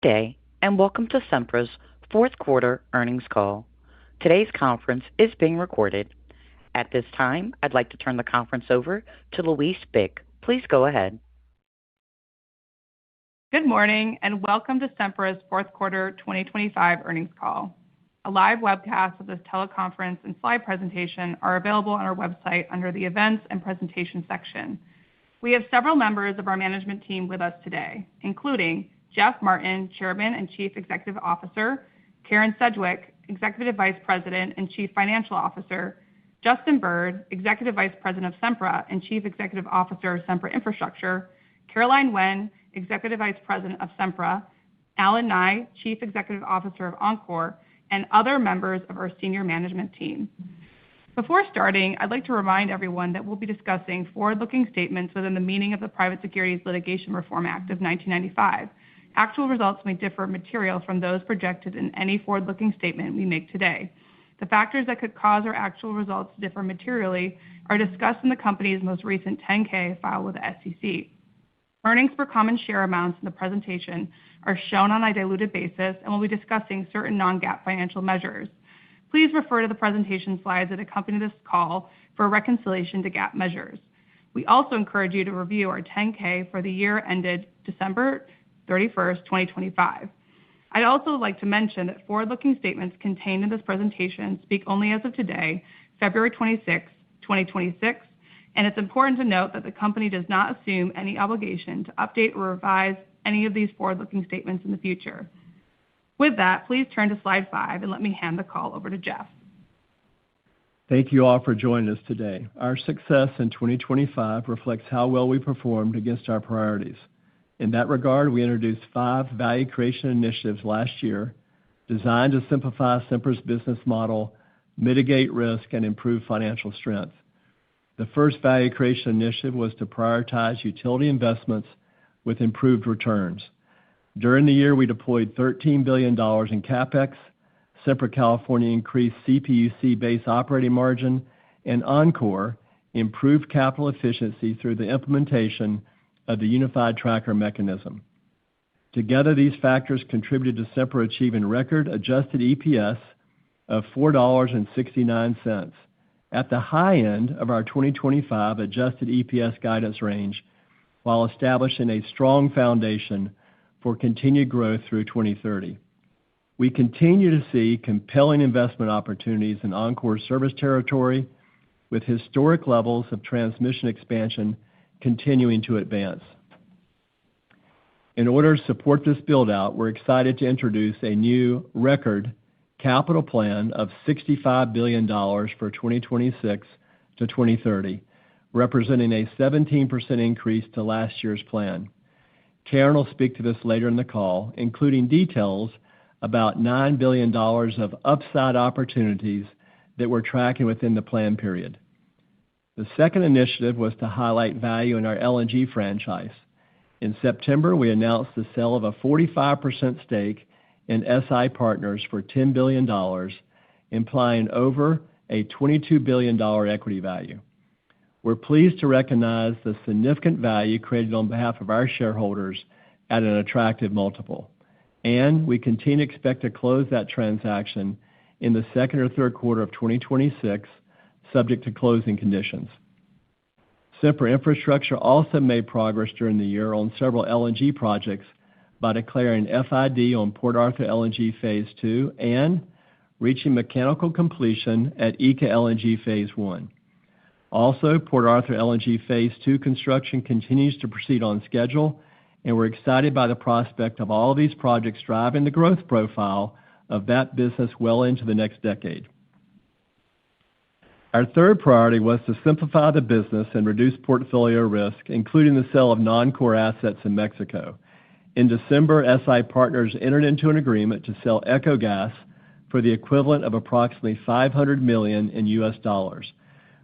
Day, and welcome to Sempra's fourth quarter earnings call. Today's conference is being recorded. At this time, I'd like to turn the conference over to Louise Bick. Please go ahead. Good morning, and welcome to Sempra's fourth quarter 2025 earnings call. A live webcast of this teleconference and slide presentation are available on our website under the Events and Presentation section. We have several members of our management team with us today, including Jeff Martin, Chairman and Chief Executive Officer, Karen Sedgwick, Executive Vice President and Chief Financial Officer, Justin Bird, Executive Vice President of Sempra and Chief Executive Officer of Sempra Infrastructure, Caroline Wen, Executive Vice President of Sempra, Alan Nye, Chief Executive Officer of Oncor, and other members of our senior management team. Before starting, I'd like to remind everyone that we'll be discussing forward-looking statements within the meaning of the Private Securities Litigation Reform Act of 1995. Actual results may differ materially from those projected in any forward-looking statement we make today. The factors that could cause our actual results to differ materially are discussed in the company's most recent 10-K filed with the SEC. Earnings per common share amounts in the presentation are shown on a diluted basis, and we'll be discussing certain non-GAAP financial measures. Please refer to the presentation slides that accompany this call for a reconciliation to GAAP measures. We also encourage you to review our 10-K for the year ended December 31st, 2025. I'd also like to mention that forward-looking statements contained in this presentation speak only as of today, February 26, 2026, and it's important to note that the company does not assume any obligation to update or revise any of these forward-looking statements in the future. With that, please turn to slide 5 and let me hand the call over to Jeff. Thank you all for joining us today. Our success in 2025 reflects how well we performed against our priorities. In that regard, we introduced 5 value creation initiatives last year designed to simplify Sempra's business model, mitigate risk, and improve financial strength. The first value creation initiative was to prioritize utility investments with improved returns. During the year, we deployed $13 billion in CapEx. Sempra California increased CPUC base operating margin, and Oncor improved capital efficiency through the implementation of the Unified Tracker mechanism. Together, these factors contributed to Sempra achieving record adjusted EPS of $4.69, at the high end of our 2025 adjusted EPS guidance range, while establishing a strong foundation for continued growth through 2030. We continue to see compelling investment opportunities in Oncor's service territory, with historic levels of transmission expansion continuing to advance. In order to support this build-out, we're excited to introduce a new record capital plan of $65 billion for 2026 to 2030, representing a 17% increase to last year's plan. Karen will speak to this later in the call, including details about $9 billion of upside opportunities that we're tracking within the plan period. The second initiative was to highlight value in our LNG franchise. In September, we announced the sale of a 45% stake in SI Partners for $10 billion, implying over a $22 billion equity value. We're pleased to recognize the significant value created on behalf of our shareholders at an attractive multiple, and we continue to expect to close that transaction in the second or third quarter of 2026, subject to closing conditions. Sempra Infrastructure also made progress during the year on several LNG projects by declaring FID on Port Arthur LNG Phase 2 and reaching mechanical completion at ECA LNG Phase 1. Also, Port Arthur LNG Phase 2 construction continues to proceed on schedule, and we're excited by the prospect of all of these projects driving the growth profile of that business well into the next decade. Our third priority was to simplify the business and reduce portfolio risk, including the sale of non-core assets in Mexico. In December, SI Partners entered into an agreement to sell Ecogas for the equivalent of approximately $500 million in US dollars.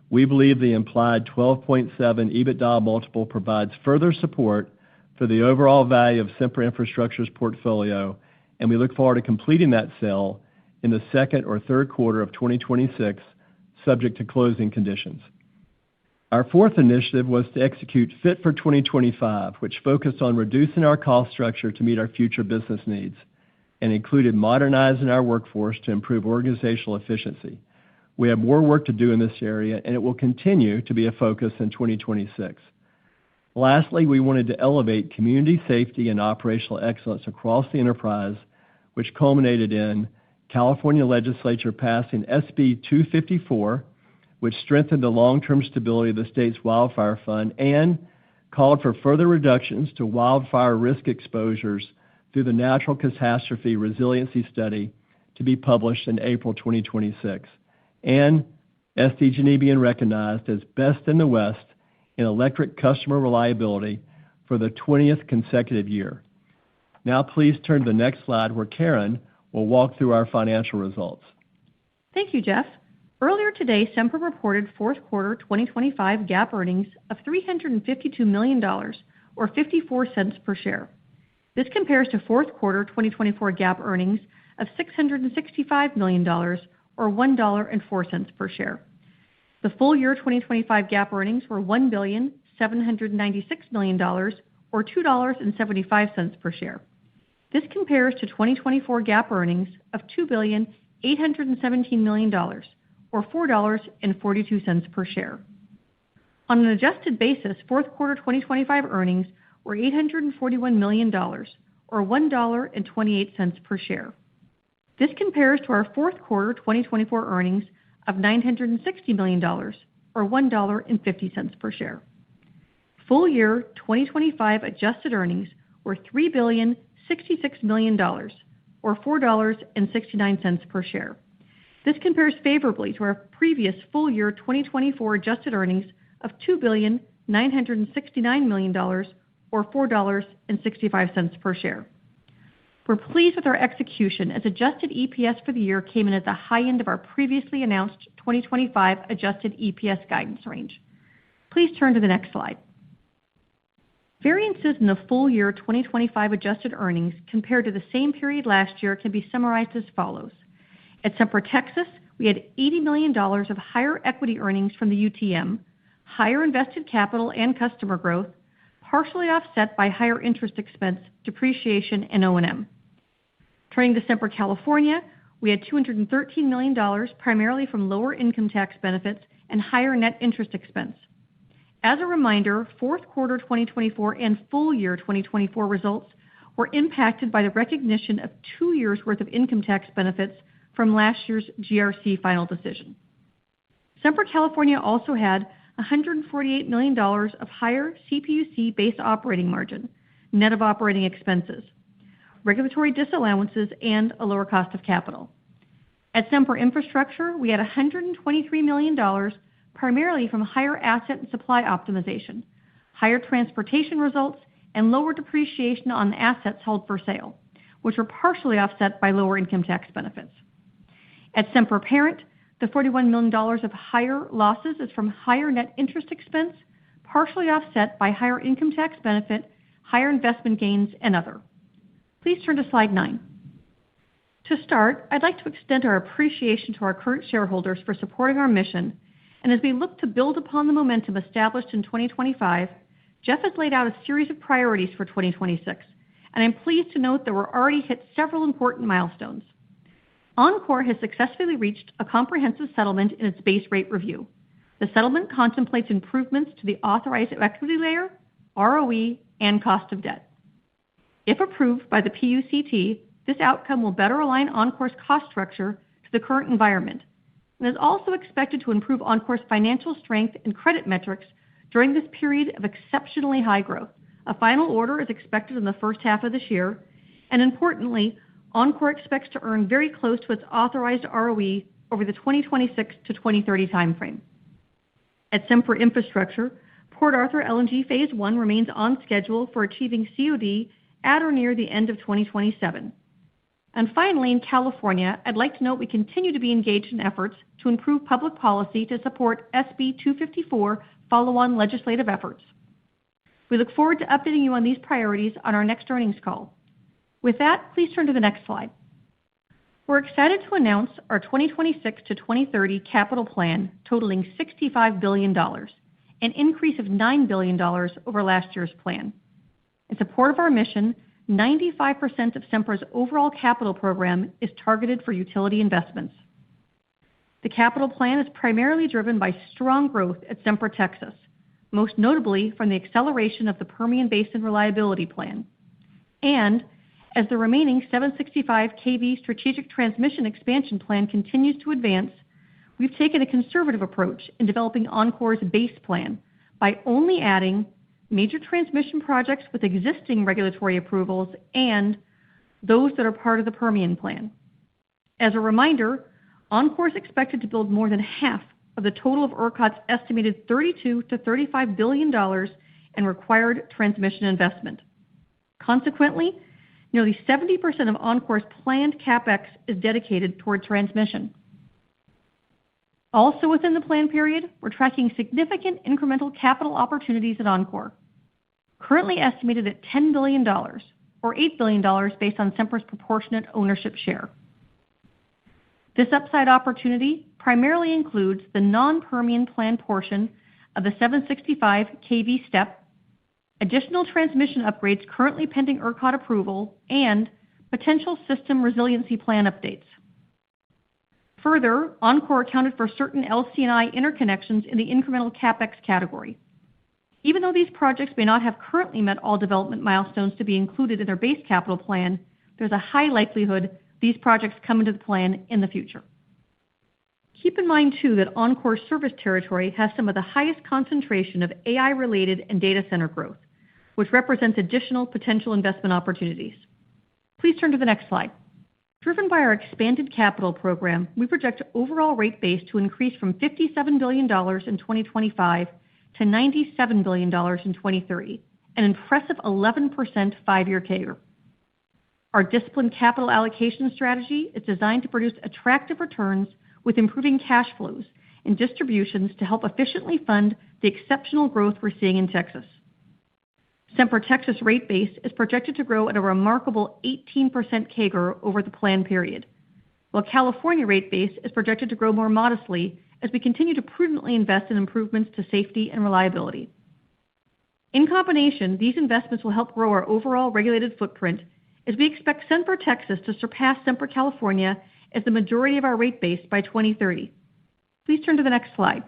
We believe the implied 12.7 EBITDA multiple provides further support for the overall value of Sempra Infrastructure's portfolio, and we look forward to completing that sale in the second or third quarter of 2026, subject to closing conditions. Our fourth initiative was to execute Fit for 2025, which focused on reducing our cost structure to meet our future business needs and included modernizing our workforce to improve organizational efficiency. We have more work to do in this area, and it will continue to be a focus in 2026. Lastly, we wanted to elevate community safety and operational excellence across the enterprise, which culminated in California legislature passing SB 254, which strengthened the long-term stability of the state's wildfire fund and called for further reductions to wildfire risk exposures through the Natural Catastrophe Resiliency Study to be published in April 2026, and SDG&E being recognized as best in the West in electric customer reliability for the 20th consecutive year. Now please turn to the next slide where Karen will walk through our financial results. Thank you, Jeff. Earlier today, Sempra reported fourth quarter 2025 GAAP earnings of $352 million, or 54 cents per share. This compares to fourth quarter 2024 GAAP earnings of $665 million, or $1.04 per share. The full year 2025 GAAP earnings were $1,796 million, or $2.75 per share. This compares to 2024 GAAP earnings of $2,817 million, or $4.42 per share. On an adjusted basis, fourth quarter 2025 earnings were $841 million, or $1.28 per share. This compares to our fourth quarter 2024 earnings of $960 million, or $1.50 per share. Full year 2025 adjusted earnings were $3,066 million, or $4.69 per share. This compares favorably to our previous full year 2024 adjusted earnings of $2,969 million, or $4.65 per share. We're pleased with our execution as adjusted EPS for the year came in at the high end of our previously announced 2025 adjusted EPS guidance range. Please turn to the next slide. Variances in the full year 2025 adjusted earnings compared to the same period last year can be summarized as follows. At Sempra Texas, we had $80 million of higher equity earnings from the UTM, higher invested capital and customer growth, partially offset by higher interest expense, depreciation, and O&M. Turning to Sempra California, we had $213 million, primarily from lower income tax benefits and higher net interest expense. As a reminder, fourth quarter 2024 and full year 2024 results were impacted by the recognition of 2 years' worth of income tax benefits from last year's GRC final decision. Sempra California also had $148 million of higher CPUC base operating margin, net of operating expenses, regulatory disallowances, and a lower cost of capital. At Sempra Infrastructure, we had $123 million, primarily from higher asset and supply optimization, higher transportation results, and lower depreciation on assets held for sale, which were partially offset by lower income tax benefits. At Sempra Parent, the $41 million of higher losses is from higher net interest expense, partially offset by higher income tax benefit, higher investment gains, and other. Please turn to slide 9. To start, I'd like to extend our appreciation to our current shareholders for supporting our mission, and as we look to build upon the momentum established in 2025, Jeff has laid out a series of priorities for 2026, and I'm pleased to note that we're already hit several important milestones. Oncor has successfully reached a comprehensive settlement in its base rate review. The settlement contemplates improvements to the authorized equity layer, ROE, and cost of debt. If approved by the PUCT, this outcome will better align Oncor's cost structure to the current environment and is also expected to improve Oncor's financial strength and credit metrics during this period of exceptionally high growth. A final order is expected in the first half of this year, and importantly, Oncor expects to earn very close to its authorized ROE over the 2026 to 2030 timeframe. At Sempra Infrastructure, Port Arthur LNG Phase 1 remains on schedule for achieving COD at or near the end of 2027. And finally, in California, I'd like to note we continue to be engaged in efforts to improve public policy to support SB 254 follow-on legislative efforts. We look forward to updating you on these priorities on our next earnings call. With that, please turn to the next slide. We're excited to announce our 2026 to 2030 capital plan totaling $65 billion, an increase of $9 billion over last year's plan. In support of our mission, 95% of Sempra's overall capital program is targeted for utility investments. The capital plan is primarily driven by strong growth at Sempra Texas, most notably from the acceleration of the Permian Basin Reliability Plan. And as the remaining 765 kV strategic transmission expansion plan continues to advance, we've taken a conservative approach in developing Oncor's base plan by only adding major transmission projects with existing regulatory approvals and those that are part of the Permian plan. As a reminder, Oncor is expected to build more than half of the total of ERCOT's estimated $32 to $35 billion in required transmission investment. Consequently, nearly 70% of Oncor's planned CapEx is dedicated toward transmission. Also within the plan period, we're tracking significant incremental capital opportunities at Oncor, currently estimated at $10 billion, or $8 billion based on Sempra's proportionate ownership share. This upside opportunity primarily includes the non-Permian plan portion of the 765 kV step, additional transmission upgrades currently pending ERCOT approval, and potential system resiliency plan updates. Further, Oncor accounted for certain LC&I interconnections in the incremental CapEx category. Even though these projects may not have currently met all development milestones to be included in their base capital plan, there's a high likelihood these projects come into the plan in the future. Keep in mind, too, that Oncor's service territory has some of the highest concentration of AI-related and data center growth, which represents additional potential investment opportunities. Please turn to the next slide. Driven by our expanded capital program, we project overall rate base to increase from $57 billion in 2025 to $97 billion in 2030, an impressive 11% five-year CAGR. Our disciplined capital allocation strategy is designed to produce attractive returns with improving cash flows and distributions to help efficiently fund the exceptional growth we're seeing in Texas. Sempra Texas rate base is projected to grow at a remarkable 18% CAGR over the plan period, while California rate base is projected to grow more modestly as we continue to prudently invest in improvements to safety and reliability. In combination, these investments will help grow our overall regulated footprint as we expect Sempra Texas to surpass Sempra California as the majority of our rate base by 2030. Please turn to the next slide.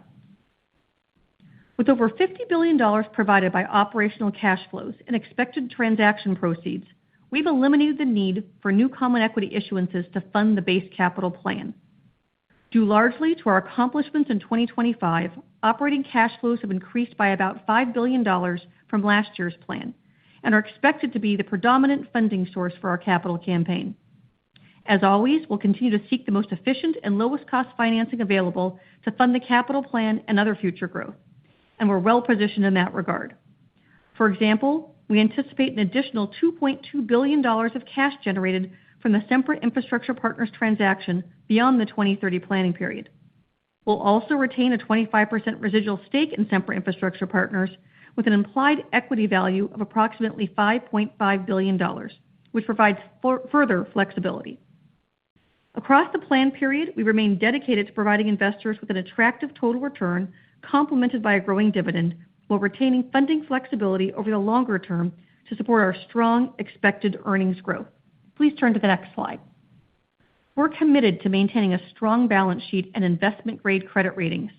With over $50 billion provided by operational cash flows and expected transaction proceeds, we've eliminated the need for new common equity issuances to fund the base capital plan. Due largely to our accomplishments in 2025, operating cash flows have increased by about $5 billion from last year's plan and are expected to be the predominant funding source for our capital campaign. As always, we'll continue to seek the most efficient and lowest cost financing available to fund the capital plan and other future growth, and we're well positioned in that regard. For example, we anticipate an additional $2.2 billion of cash generated from the Sempra Infrastructure Partners transaction beyond the 2030 planning period. We'll also retain a 25% residual stake in Sempra Infrastructure Partners with an implied equity value of approximately $5.5 billion, which provides further flexibility. Across the plan period, we remain dedicated to providing investors with an attractive total return complemented by a growing dividend while retaining funding flexibility over the longer term to support our strong expected earnings growth. Please turn to the next slide. We're committed to maintaining a strong balance sheet and investment-grade credit ratings,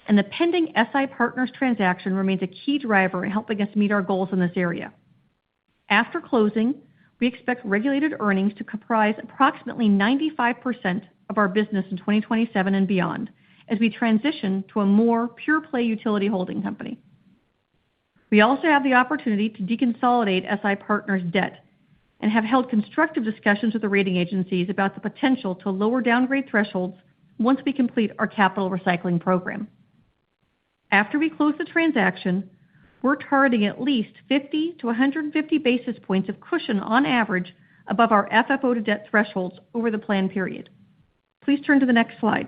and the pending SI Partners transaction remains a key driver in helping us meet our goals in this area. After closing, we expect regulated earnings to comprise approximately 95% of our business in 2027 and beyond as we transition to a more pure-play utility holding company. We also have the opportunity to deconsolidate SI Partners' debt and have held constructive discussions with the rating agencies about the potential to lower downgrade thresholds once we complete our capital recycling program. After we close the transaction, we're targeting at least 50 to 150 basis points of cushion on average above our FFO to debt thresholds over the plan period. Please turn to the next slide.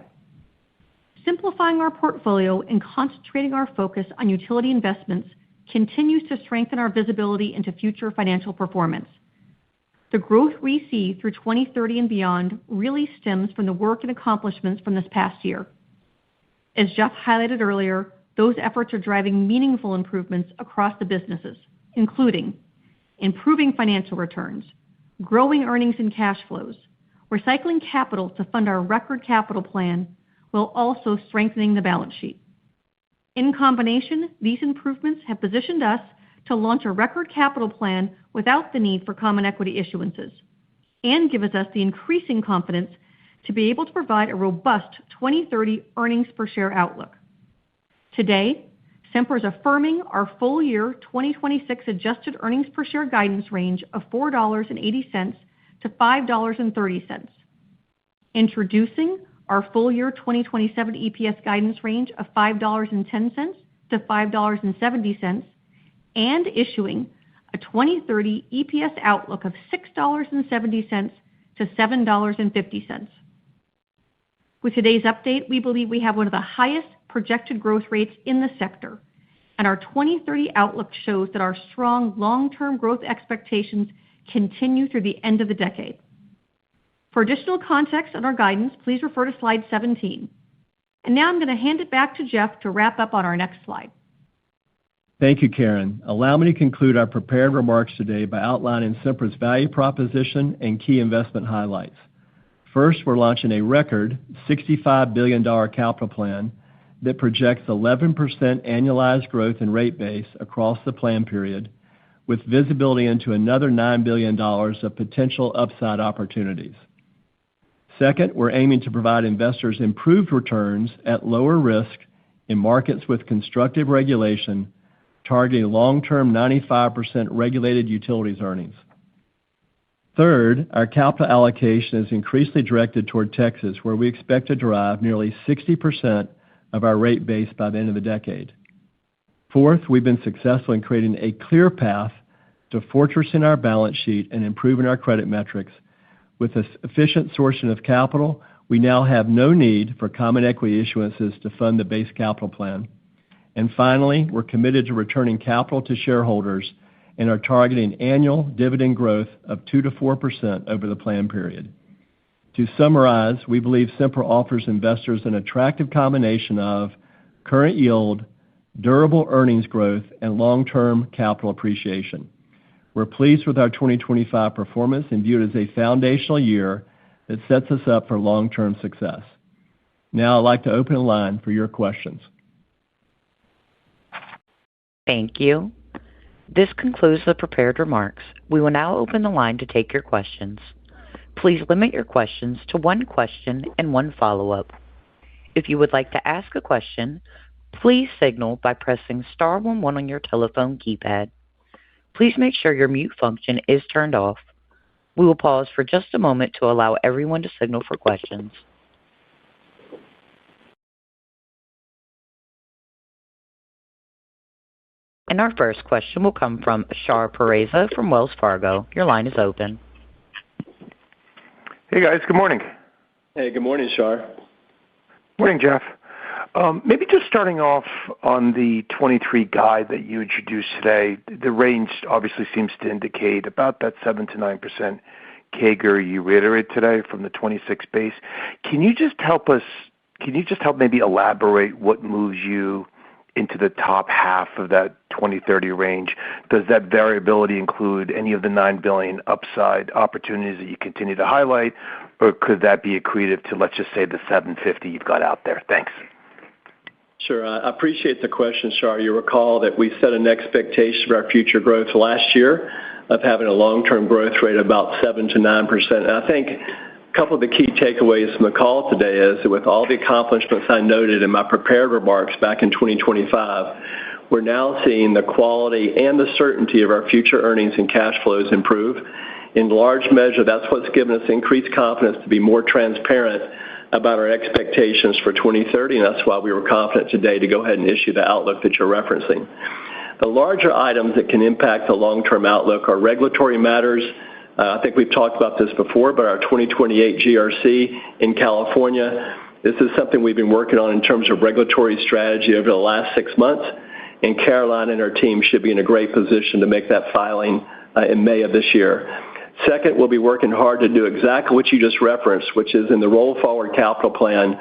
Simplifying our portfolio and concentrating our focus on utility investments continues to strengthen our visibility into future financial performance. The growth we see through 2030 and beyond really stems from the work and accomplishments from this past year. As Jeff highlighted earlier, those efforts are driving meaningful improvements across the businesses, including improving financial returns, growing earnings and cash flows, recycling capital to fund our record capital plan, while also strengthening the balance sheet. In combination, these improvements have positioned us to launch a record capital plan without the need for common equity issuances and gives us the increasing confidence to be able to provide a robust 2030 earnings per share outlook. Today, Sempra is affirming our full year 2026 adjusted earnings per share guidance range of $4.80 to $5.30, introducing our full year 2027 EPS guidance range of $5.10 to $5.70, and issuing a 2030 EPS outlook of $6.70 to $7.50. With today's update, we believe we have one of the highest projected growth rates in the sector, and our 2030 outlook shows that our strong long-term growth expectations continue through the end of the decade. For additional context on our guidance, please refer to slide 17. And now I'm going to hand it back to Jeff to wrap up on our next slide. Thank you, Karen. Allow me to conclude our prepared remarks today by outlining Sempra's value proposition and key investment highlights. First, we're launching a record $65 billion capital plan that projects 11% annualized growth in rate base across the plan period, with visibility into another $9 billion of potential upside opportunities. Second, we're aiming to provide investors improved returns at lower risk in markets with constructive regulation, targeting long-term 95% regulated utilities earnings. Third, our capital allocation is increasingly directed toward Texas, where we expect to derive nearly 60% of our rate base by the end of the decade. Fourth, we've been successful in creating a clear path to fortressing our balance sheet and improving our credit metrics. With this efficient sourcing of capital, we now have no need for common equity issuances to fund the base capital plan. And finally, we're committed to returning capital to shareholders and are targeting annual dividend growth of 2 to 4% over the plan period. To summarize, we believe Sempra offers investors an attractive combination of current yield, durable earnings growth, and long-term capital appreciation. We're pleased with our 2025 performance and view it as a foundational year that sets us up for long-term success. Now I'd like to open the line for your questions. Thank you. This concludes the prepared remarks. We will now open the line to take your questions. Please limit your questions to one question and one follow-up. If you would like to ask a question, please signal by pressing star 11 on your telephone keypad. Please make sure your mute function is turned off. We will pause for just a moment to allow everyone to signal for questions. And our first question will come from Shar Pourreza from Wells Fargo. Your line is open. Hey, guys. Good morning. Hey, good morning, Shar. Morning, Jeff. Maybe just starting off on the 23 guide that you introduced today, the range obviously seems to indicate about that 7 to 9% CAGR you reiterate today from the 26 base. Can you just help maybe elaborate what moves you into the top half of that 2030 range? Does that variability include any of the $9 billion upside opportunities that you continue to highlight, or could that be accretive to, let's just say, the $750 you've got out there? Thanks. Sure. I appreciate the question, Shar. You recall that we set an expectation for our future growth last year of having a long-term growth rate of about 7 to 9%. And I think a couple of the key takeaways from the call today is that with all the accomplishments I noted in my prepared remarks back in 2025, we're now seeing the quality and the certainty of our future earnings and cash flows improve. In large measure, that's what's given us increased confidence to be more transparent about our expectations for 2030, and that's why we were confident today to go ahead and issue the outlook that you're referencing. The larger items that can impact the long-term outlook are regulatory matters. I think we've talked about this before, but our 2028 GRC in California, this is something we've been working on in terms of regulatory strategy over the last 6 months, and Caroline and her team should be in a great position to make that filing in May of this year. Second, we'll be working hard to do exactly what you just referenced, which is in the roll-forward capital plan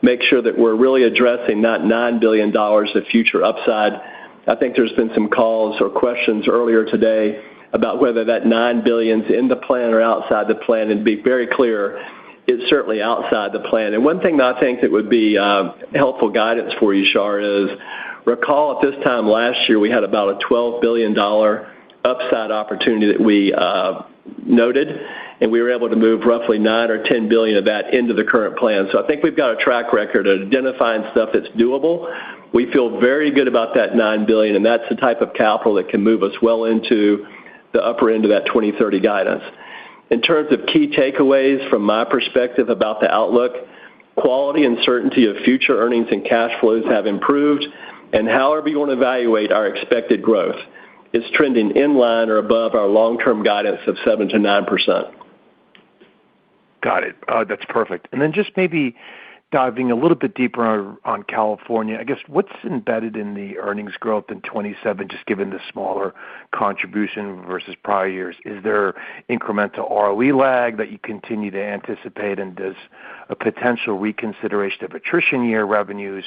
make sure that we're really addressing that $9 billion of future upside. I think there's been some calls or questions earlier today about whether that $9 billion is in the plan or outside the plan, and be very clear, it's certainly outside the plan. And one thing that I think that would be helpful guidance for you, Shar, is recall at this time last year we had about a $12 billion upside opportunity that we noted, and we were able to move roughly $9 or $10 billion of that into the current plan. So I think we've got a track record of identifying stuff that's doable. We feel very good about that $9 billion, and that's the type of capital that can move us well into the upper end of that 2030 guidance. In terms of key takeaways from my perspective about the outlook, quality and certainty of future earnings and cash flows have improved, and however you want to evaluate our expected growth, it's trending in line or above our long-term guidance of 7 to 9%. Got it. That's perfect. And then just maybe diving a little bit deeper on California, I guess what's embedded in the earnings growth in 27, just given the smaller contribution versus prior years? Is there incremental ROE lag that you continue to anticipate, and does a potential reconsideration of attrition year revenues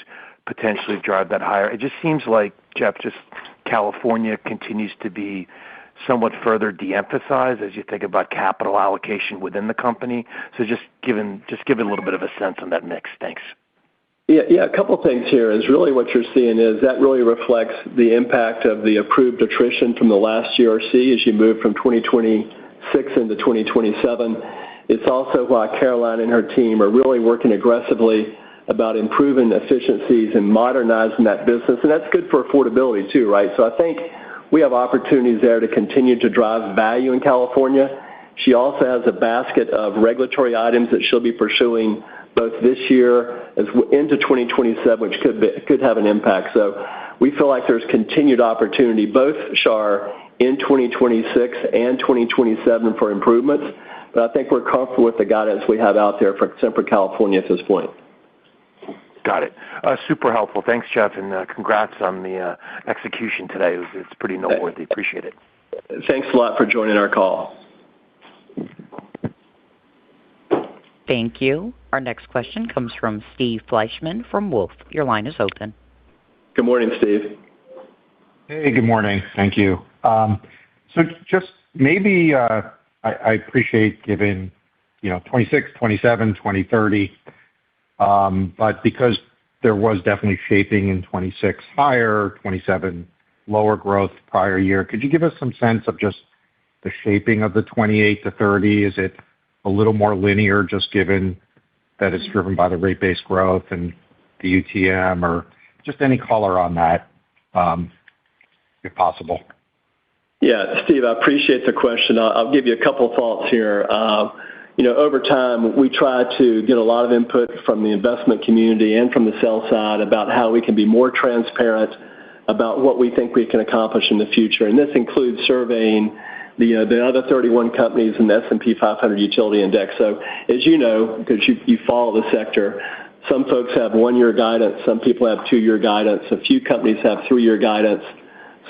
potentially drive that higher? It just seems like, Jeff, just California continues to be somewhat further de-emphasized as you think about capital allocation within the company. So just give a little bit of a sense on that mix. Thanks. Yeah, a couple things here is really what you're seeing is that really reflects the impact of the approved attrition from the last GRC as you move from 2026 into 2027. It's also why Caroline and her team are really working aggressively about improving efficiencies and modernizing that business. And that's good for affordability too, right? So I think we have opportunities there to continue to drive value in California. She also has a basket of regulatory items that she'll be pursuing both this year as into 2027, which could have an impact. So we feel like there's continued opportunity, both, Shar, in 2026 and 2027 for improvements. But I think we're comfortable with the guidance we have out there for Sempra California at this point. Got it. Super helpful. Thanks, Jeff, and congrats on the execution today. It's pretty noteworthy. Appreciate it. Thanks a lot for joining our call. Thank you. Our next question comes from Steve Fleishman from Wolfe. Your line is open. Good morning, Steve. Hey, good morning. Thank you. So just maybe I appreciate giving 26, 27, 2030. But because there was definitely shaping in 26 higher, 27 lower growth prior year, could you give us some sense of just the shaping of the 28 to 30? Is it a little more linear just given that it's driven by the rate-based growth and the UTM, or just any color on that, if possible? Yeah, Steve, I appreciate the question. I'll give you a couple thoughts here. Over time, we try to get a lot of input from the investment community and from the sell side about how we can be more transparent about what we think we can accomplish in the future. And this includes surveying the other 31 companies in the S&P 500 Utility Index. So as you know, because you follow the sector, some folks have 1-year guidance, some people have 2-year guidance, a few companies have 3-year guidance.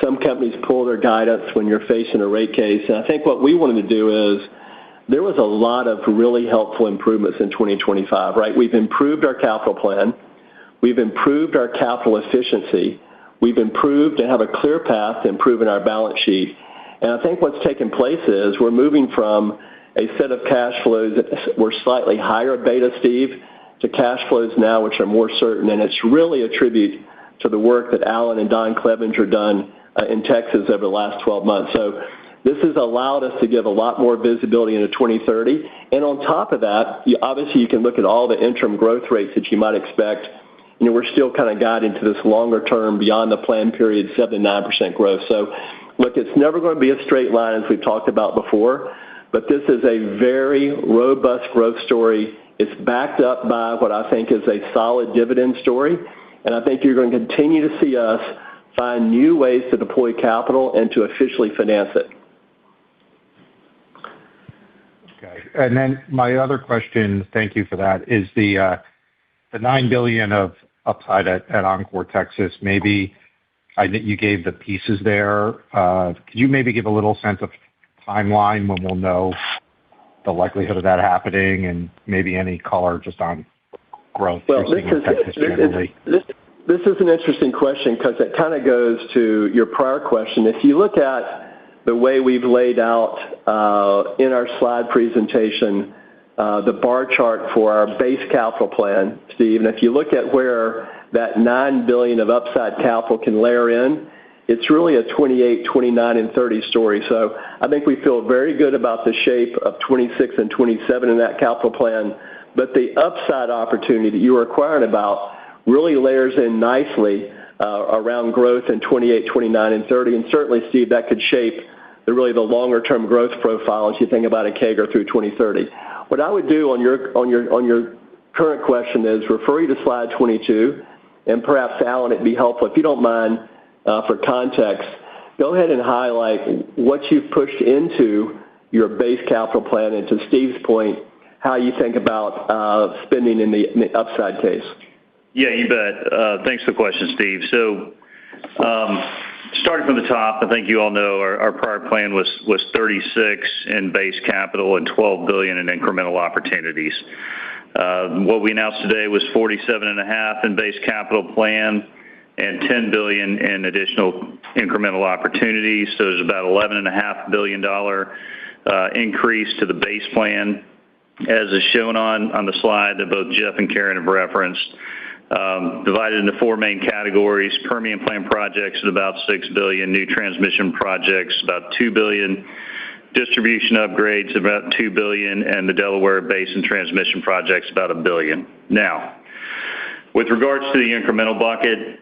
Some companies pull their guidance when you're facing a rate case. And I think what we wanted to do is there was a lot of really helpful improvements in 2025, right? We've improved our capital plan. We've improved our capital efficiency. We've improved and have a clear path to improving our balance sheet. And I think what's taken place is we're moving from a set of cash flows that were slightly higher beta, Steve, to cash flows now which are more certain. And it's really a tribute to the work that Alan and Don Clevenger done in Texas over the last 12 months. So this has allowed us to give a lot more visibility into 2030. And on top of that, obviously you can look at all the interim growth rates that you might expect. We're still kind of guiding to this longer term beyond the plan period, 7 to 9% growth. So look, it's never going to be a straight line as we've talked about before, but this is a very robust growth story. It's backed up by what I think is a solid dividend story. And I think you're going to continue to see us find new ways to deploy capital and to officially finance it. Okay. And then my other question, thank you for that, is the $9 billion of upside at Encore, Texas. Maybe you gave the pieces there. Could you maybe give a little sense of timeline when we'll know the likelihood of that happening, and maybe any color just on growth Well, you're seeing in Texas generally? This is an interesting question because it kind of goes to your prior question. If you look at the way we've laid out in our slide presentation, the bar chart for our base capital plan, Steve, and if you look at where that $9 billion of upside capital can layer in, it's really a 28, 29, and 30 story. So I think we feel very good about the shape of 26 and 27 in that capital plan. But the upside opportunity that you were inquiring about really layers in nicely around growth in 28, 29, and 30. And certainly, Steve, that could shape the longer-term growth profile as you think about a CAGR through 2030. What I would do on your current question is refer you to slide 22, and perhaps, Alan, it'd be helpful, if you don't mind, for context, go ahead and highlight what you've pushed into your base capital plan, and to Steve's point, how you think about spending in the upside case. Yeah, you bet. Thanks for the question, Steve. So starting from the top, I think you all know our prior plan was 36 in base capital and $12 billion in incremental opportunities. What we announced today was 47.5 in base capital plan and $10 billion in additional incremental opportunities. So there's about $11.5 billion increase to the base plan, as is shown on the slide that both Jeff and Karen have referenced. Divided into four main categories: Permian Plan projects at about $6 billion, new transmission projects about $2 billion, distribution upgrades about $2 billion, and the Delaware Basin transmission projects about $1 billion. Now, with regards to the incremental bucket,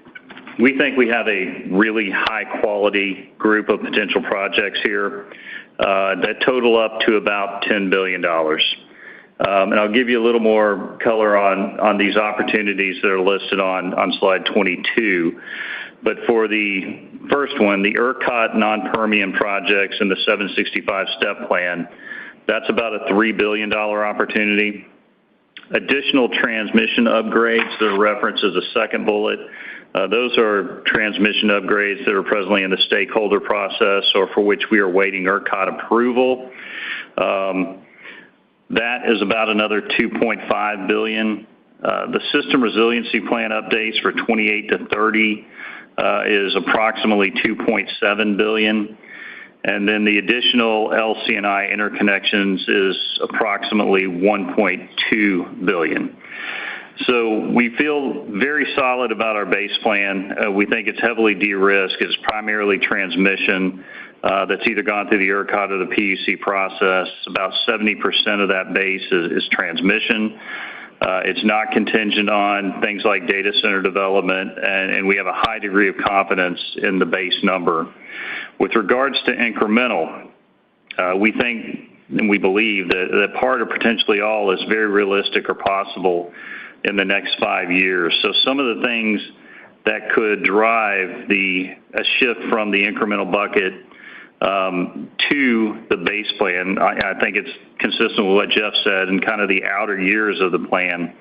we think we have a really high-quality group of potential projects here that total up to about $10 billion. And I'll give you a little more color on these opportunities that are listed on slide 22. But for the first one, the ERCOT non-Permian projects in the 765 step plan, that's about a $3 billion opportunity. Additional transmission upgrades that are referenced as a second bullet, those are transmission upgrades that are presently in the stakeholder process or for which we are waiting ERCOT approval. That is about another $2.5 billion. The system resiliency plan updates for 28 to 30 is approximately $2.7 billion. And then the additional LC&I interconnections is approximately $1.2 billion. So we feel very solid about our base plan. We think it's heavily de-risked. It's primarily transmission that's either gone through the ERCOT or the PUC process. About 70% of that base is transmission. It's not contingent on things like data center development, and we have a high degree of confidence in the base number. With regards to incremental, we think and we believe that part or potentially all is very realistic or possible in the next 5 years. So some of the things that could drive a shift from the incremental bucket to the base plan, I think it's consistent with what Jeff said, and kind of the outer years of the plan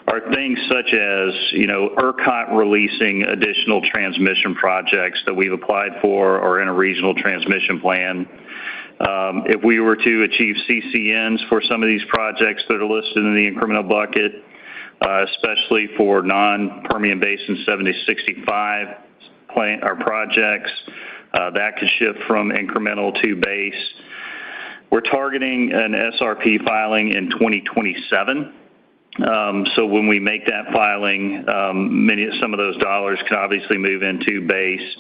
are things such as, ERCOT releasing additional transmission projects that we've applied for or in a regional transmission plan. If we were to achieve CCNs for some of these projects that are listed in the incremental bucket, especially for non-Permian Basin 7065 projects, that could shift from incremental to base. We're targeting an SRP filing in 2027. So when we make that filing, some of those dollars can obviously move into base.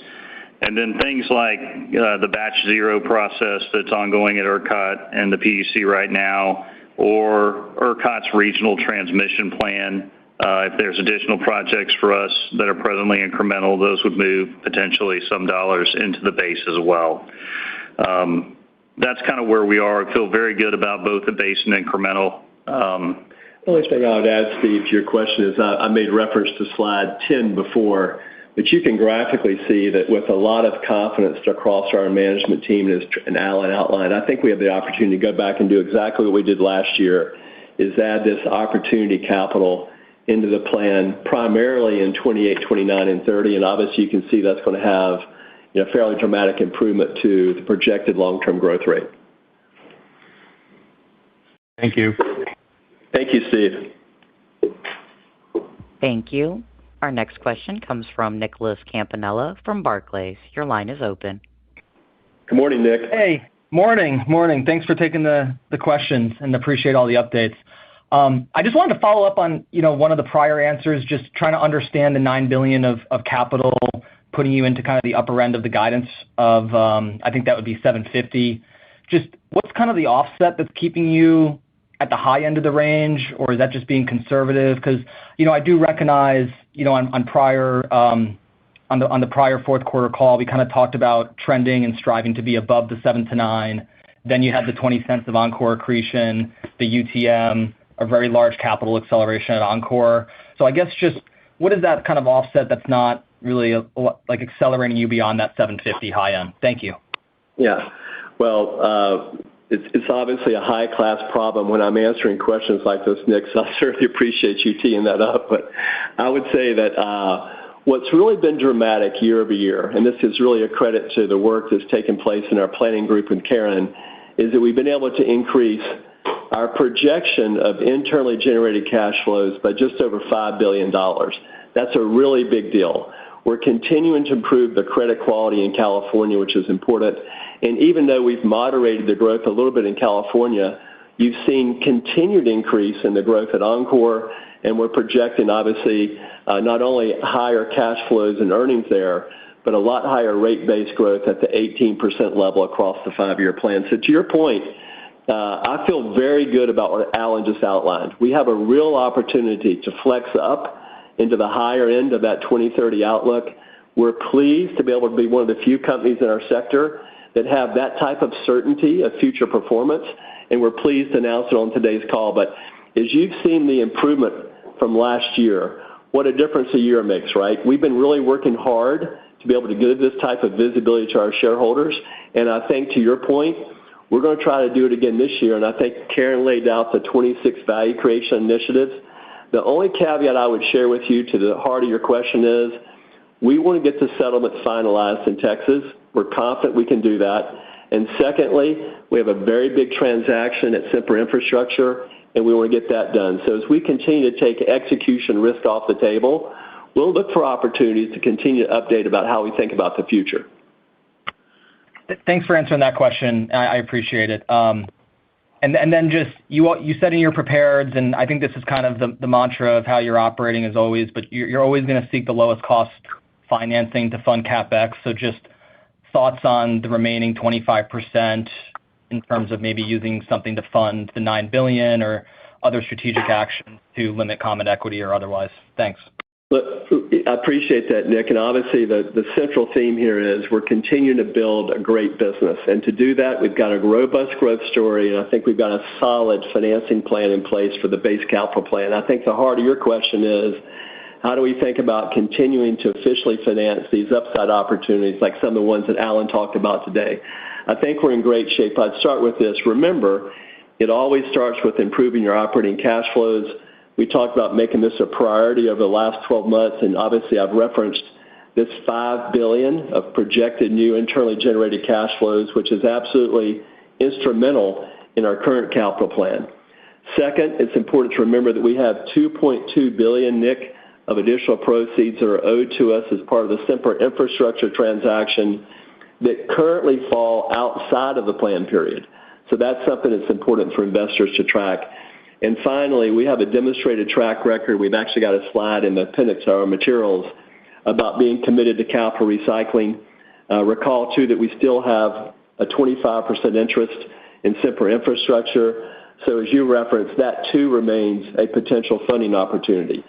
And then things like the batch zero process that's ongoing at ERCOT and the PUC right now, or ERCOT's regional transmission plan. If there's additional projects for us that are presently incremental, those would move potentially some dollars into the base as well. That's kind of where we are. I feel very good about both the base and incremental. The only thing I would add, Steve, to your question is I made reference to slide 10 before, but you can graphically see that with a lot of confidence across our management team, and Alan outlined, I think we have the opportunity to go back and do exactly what we did last year, is add this opportunity capital into the plan primarily in 28, 29, and 30. And obviously you can see that's going to have fairly dramatic improvement to the projected long-term growth rate. Thank you. Thank you, Steve. Thank you. Our next question comes from Nicholas Campanella from Barclays. Your line is open. Good morning, Nick. Hey, morning. Thanks for taking the questions and appreciate all the updates. I just wanted to follow up on one of the prior answers, just trying to understand the $9 billion of capital, putting you into kind of the upper end of the guidance of I think that would be $750. Just what's kind of the offset that's keeping you at the high end of the range, or is that just being conservative? Because I do recognize on the prior fourth quarter call, we kind of talked about trending and striving to be above the 7-9. Then you had the 20 cents of Encore accretion, the UTM, a very large capital acceleration at Encore. So I guess just what is that kind of offset that's not really like accelerating you beyond that 750 high end? Thank you. Yeah. Well, it's obviously a high-class problem when I'm answering questions like this, Nick, so I certainly appreciate you teeing that up. But I would say that what's really been dramatic year over year, and this is really a credit to the work that's taken place in our planning group with Karen, is that we've been able to increase our projection of internally generated cash flows by just over $5 billion. That's a really big deal. We're continuing to improve the credit quality in California, which is important. And even though we've moderated the growth a little bit in California, you've seen continued increase in the growth at Encore, and we're projecting, obviously, not only higher cash flows and earnings there, but a lot higher rate-based growth at the 18% level across the 5-year plan. So to your point, I feel very good about what Alan just outlined. We have a real opportunity to flex up into the higher end of that 2030 outlook. We're pleased to be able to be one of the few companies in our sector that have that type of certainty of future performance, and we're pleased to announce it on today's call. But as you've seen the improvement from last year, what a difference a year makes, right? We've been really working hard to be able to give this type of visibility to our shareholders, and I think to your point, we're going to try to do it again this year, and I think Karen laid out the 26 value creation initiatives. The only caveat I would share with you to the heart of your question is we want to get the settlement finalized in Texas. We're confident we can do that. And secondly, we have a very big transaction at Sempra Infrastructure, and we want to get that done. So as we continue to take execution risk off the table, we'll look for opportunities to continue to update about how we think about the future. Thanks for answering that question. I appreciate it. And then just you said in your prepareds, and I think this is kind of the mantra of how you're operating as always, but you're always going to seek the lowest cost financing to fund CapEx. So just thoughts on the remaining 25% in terms of maybe using something to fund the $9 billion or other strategic actions to limit common equity or otherwise. Thanks. Look, I appreciate that, Nick. And obviously, the central theme here is we're continuing to build a great business. And to do that, we've got a robust growth story, and I think we've got a solid financing plan in place for the base capital plan. I think the heart of your question is, how do we think about continuing to officially finance these upside opportunities like some of the ones that Alan talked about today? I think we're in great shape. I'd start with this. Remember, it always starts with improving your operating cash flows. We talked about making this a priority over the last 12 months, and obviously I've referenced this $5 billion of projected new internally generated cash flows, which is absolutely instrumental in our current capital plan. Second, it's important to remember that we have $2.2 billion, Nick, of additional proceeds that are owed to us as part of the Sempra Infrastructure transaction that currently fall outside of the plan period. So that's something that's important for investors to track. And finally, we have a demonstrated track record. We've actually got a slide in the appendix of our materials about being committed to capital recycling. Recall, too, that we still have a 25% interest in Sempra Infrastructure. So as you referenced, that, too, remains a potential funding opportunity.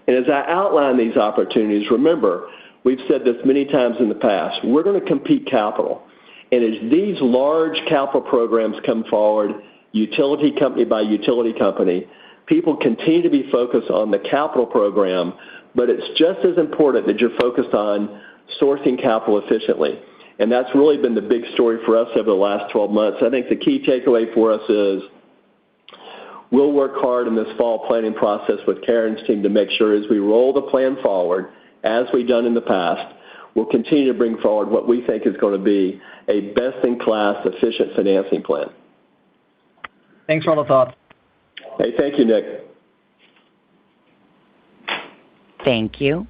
And as I outline these opportunities, remember, we've said this many times in the past, we're going to compete capital. And as these large capital programs come forward, utility company by utility company, people continue to be focused on the capital program, but it's just as important that you're focused on sourcing capital efficiently. And that's really been the big story for us over the last 12 months. I think the key takeaway for us is we'll work hard in this fall planning process with Karen's team to make sure as we roll the plan forward, as we've done in the past, we'll continue to bring forward what we think is going to be a best-in-class, efficient financing plan. Thanks for all the thoughts. Hey, thank you, Nick. Thank you.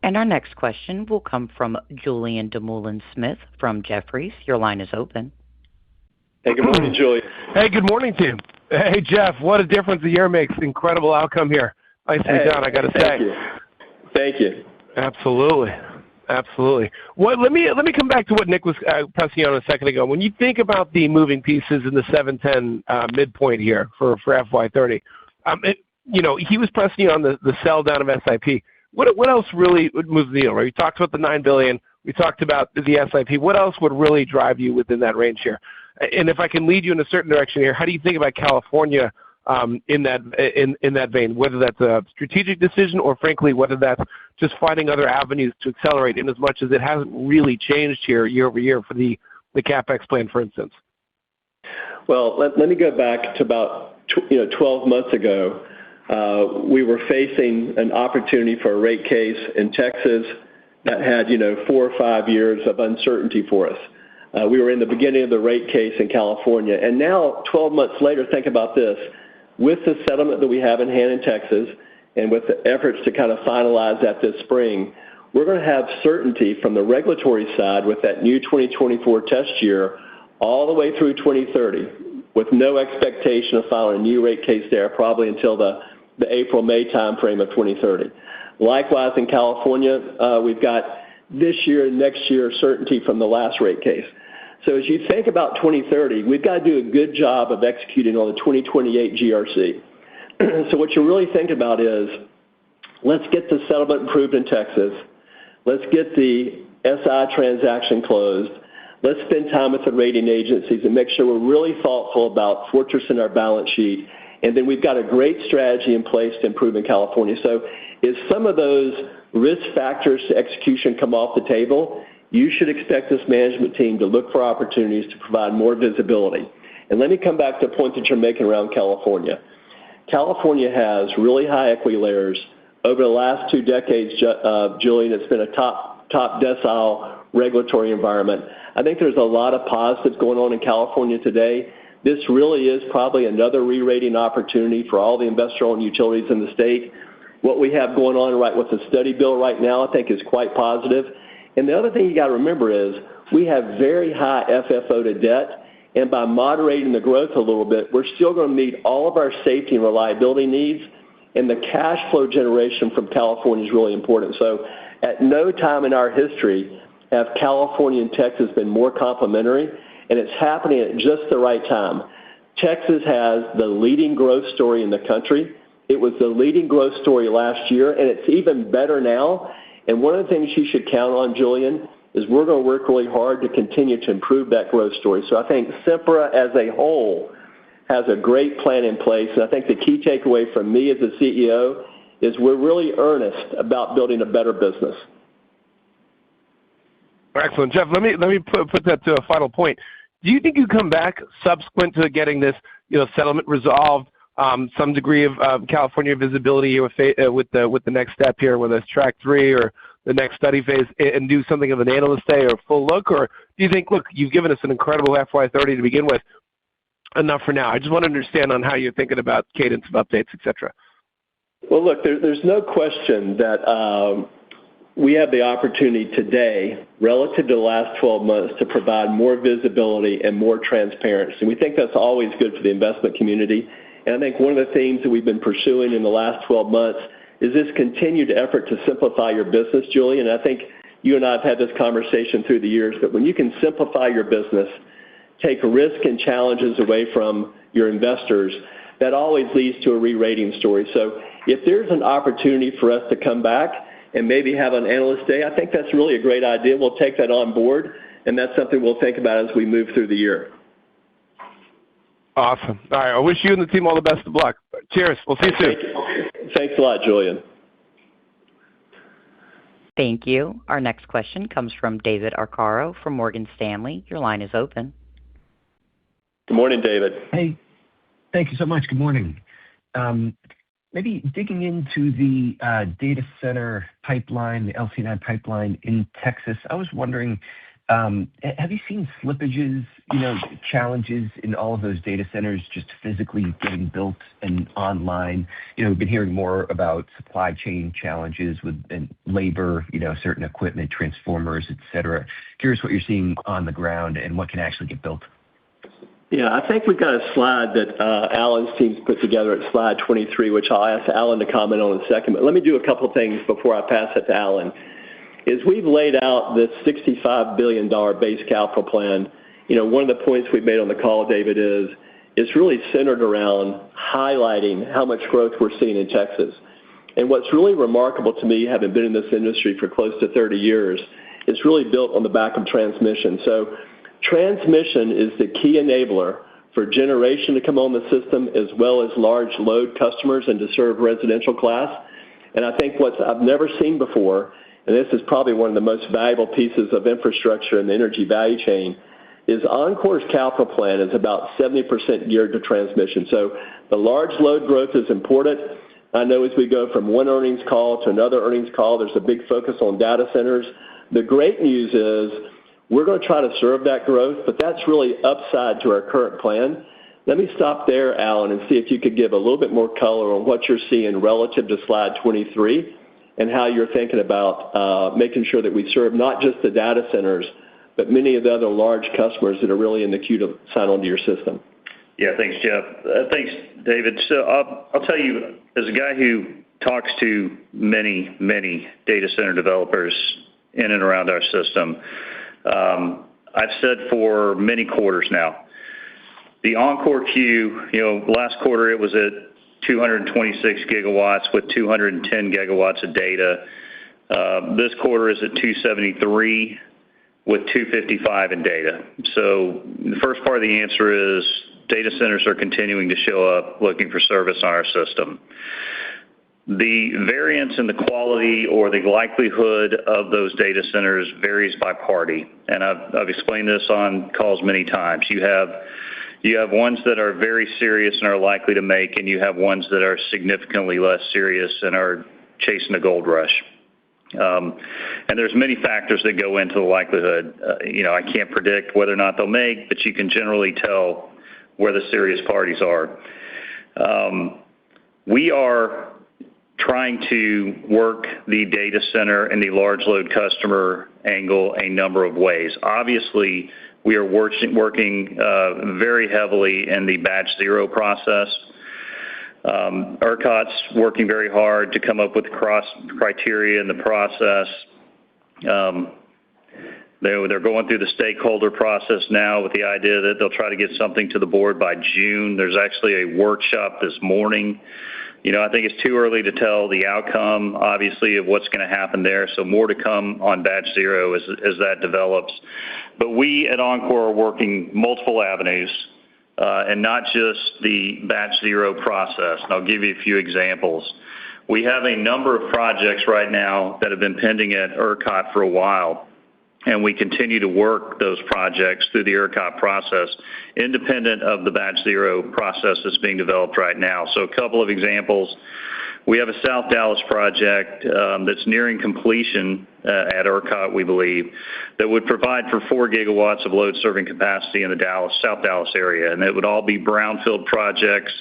And our next question will come from Julian Dumoulin-Smith from Jefferies. Your line is open. Hey, good morning, Julian. Hey, good morning, team. Hey, Jeff, what a difference a year makes. Incredible outcome here. Nicely done, I got to say. Thank you. Absolutely. Let me come back to what Nick was pressing on a second ago. When you think about the moving pieces in the 710 midpoint here for FY30, he was pressing on the sell down of SIP. What else really would move the needle? Right? We talked about the $9 billion. We talked about the SIP. What else would really drive you within that range here? And if I can lead you in a certain direction here, how do you think about California in that vein? Whether that's a strategic decision or, frankly, whether that's just finding other avenues to accelerate, in as much as it hasn't really changed here year over year for the capex plan, for instance. Well, let me go back to about 12 months ago. We were facing an opportunity for a rate case in Texas that had 4 or 5 years of uncertainty for us. We were in the beginning of the rate case in California, and now 12 months later, think about this. With the settlement that we have in hand in Texas and with the efforts to kind of finalize that this spring, we're going to have certainty from the regulatory side with that new 2024 test year all the way through 2030, with no expectation of filing a new rate case there probably until the April-May timeframe of 2030. Likewise, in California, we've got this year and next year certainty from the last rate case. So as you think about 2030, we've got to do a good job of executing on the 2028 GRC. So what you really think about is, let's get the settlement approved in Texas. Let's get the SI transaction closed. Let's spend time with the rating agencies and make sure we're really thoughtful about fortressing our balance sheet. And then we've got a great strategy in place to improve in California. So if some of those risk factors to execution come off the table, you should expect this management team to look for opportunities to provide more visibility. And let me come back to the point that you're making around California. California has really high equity layers. Over the last 2 decades, Julian, it's been a top decile regulatory environment. I think there's a lot of positives going on in California today. This really is probably another re-rating opportunity for all the investor-owned utilities in the state. What we have going on right with the study bill right now, I think, is quite positive. And the other thing you got to remember is we have very high FFO to debt, and by moderating the growth a little bit, we're still going to meet all of our safety and reliability needs, and the cash flow generation from California is really important. So at no time in our history have California and Texas been more complementary, and it's happening at just the right time. Texas has the leading growth story in the country. It was the leading growth story last year, and it's even better now. And one of the things you should count on, Julian, is we're going to work really hard to continue to improve that growth story. So I think Sempra as a whole has a great plan in place. And I think the key takeaway from me as a CEO is we're really earnest about building a better business. Excellent. Jeff, let me put that to a final point. Do you think you come back subsequent to getting this settlement resolved, some degree of California visibility with the next step here, whether it's track 3 or the next study phase, and do something of an analyst day or a full look? Or do you think, look, you've given us an incredible FY30 to begin with, enough for now? I just want to understand on how you're thinking about cadence of updates, et cetera. Well, look, there's no question that we have the opportunity today, relative to the last 12 months, to provide more visibility and more transparency. And we think that's always good for the investment community. And I think one of the themes that we've been pursuing in the last 12 months is this continued effort to simplify your business, Julian. And I think you and I have had this conversation through the years, but when you can simplify your business, take risk and challenges away from your investors, that always leads to a re-rating story. So if there's an opportunity for us to come back and maybe have an analyst day, I think that's really a great idea. We'll take that on board, and that's something we'll think about as we move through the year. Awesome. All right. I wish you and the team all the best of luck. Cheers. We'll see you soon. Thanks a lot, Julian. Thank you. Our next question comes from David Arcaro from Morgan Stanley. Your line is open. Good morning, David. Hey. Thank you so much. Good morning. Maybe digging into the data center pipeline, the LC9 pipeline in Texas, I was wondering, Have you seen slippages, challenges in all of those data centers just physically getting built and online? We've been hearing more about supply chain challenges with labor, certain equipment, transformers, et cetera. Curious what you're seeing on the ground and what can actually get built. Yeah, I think we've got a slide that Alan's team's put together at slide 23, which I'll ask Alan to comment on in a second. But let me do a couple of things before I pass it to Alan. We've laid out this $65 billion base capital plan. One of the points we've made on the call, David, is it's really centered around highlighting how much growth we're seeing in Texas. And what's really remarkable to me, having been in this industry for close to 30 years, it's really built on the back of transmission. So transmission is the key enabler for generation to come on the system, as well as large load customers and to serve residential class. And I think what I've never seen before, and this is probably one of the most valuable pieces of infrastructure in the energy value chain, is Oncor's capital plan is about 70% geared to transmission. So the large load growth is important. I know as we go from one earnings call to another earnings call, there's a big focus on data centers. The great news is we're going to try to serve that growth, but that's really upside to our current plan. Let me stop there, Alan, and see if you could give a little bit more color on what you're seeing relative to slide 23 and how you're thinking about making sure that we serve not just the data centers, but many of the other large customers that are really in the queue to sign onto your system. Yeah, thanks, Jeff. Thanks, David. So I'll tell you, as a guy who talks to many, many data center developers in and around our system, I've said for many quarters now, the Oncor queue, last quarter it was at 226 gigawatts with 210 gigawatts of data. This quarter is at 273 with 255 in data. So the first part of the answer is data centers are continuing to show up looking for service on our system. The variance in the quality or the likelihood of those data centers varies by party. And I've explained this on calls many times. You have ones that are very serious and are likely to make, and you have ones that are significantly less serious and are chasing a gold rush. And there's many factors that go into the likelihood. I can't predict whether or not they'll make, but you can generally tell where the serious parties are. We are trying to work the data center and the large load customer angle a number of ways. Obviously, we are working very heavily in the batch zero process. ERCOT's working very hard to come up with cross criteria in the process. They're going through the stakeholder process now with the idea that they'll try to get something to the board by June. There's actually a workshop this morning. I think it's too early to tell the outcome, obviously, of what's going to happen there. So more to come on batch zero as that develops. But we at Oncor are working multiple avenues, and not just the batch zero process. And I'll give you a few examples. We have a number of projects right now that have been pending at ERCOT for a while, and we continue to work those projects through the ERCOT process, independent of the batch zero process that's being developed right now. So a couple of examples. We have a South Dallas project that's nearing completion at ERCOT, we believe, that would provide for 4 gigawatts of load-serving capacity in the South Dallas area, and it would all be brownfield projects.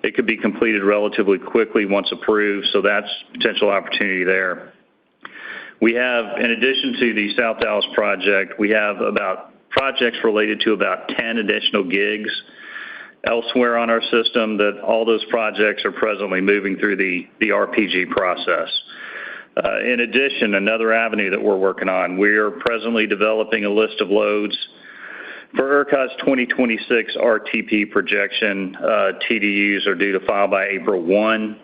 It could be completed relatively quickly once approved, so that's potential opportunity there. We have, in addition to the South Dallas project, we have about projects related to about 10 additional gigs elsewhere on our system that all those projects are presently moving through the RPG process. In addition, another avenue that we're working on, we are presently developing a list of loads for ERCOT's 2026 RTP projection. TDUs are due to file by April 1.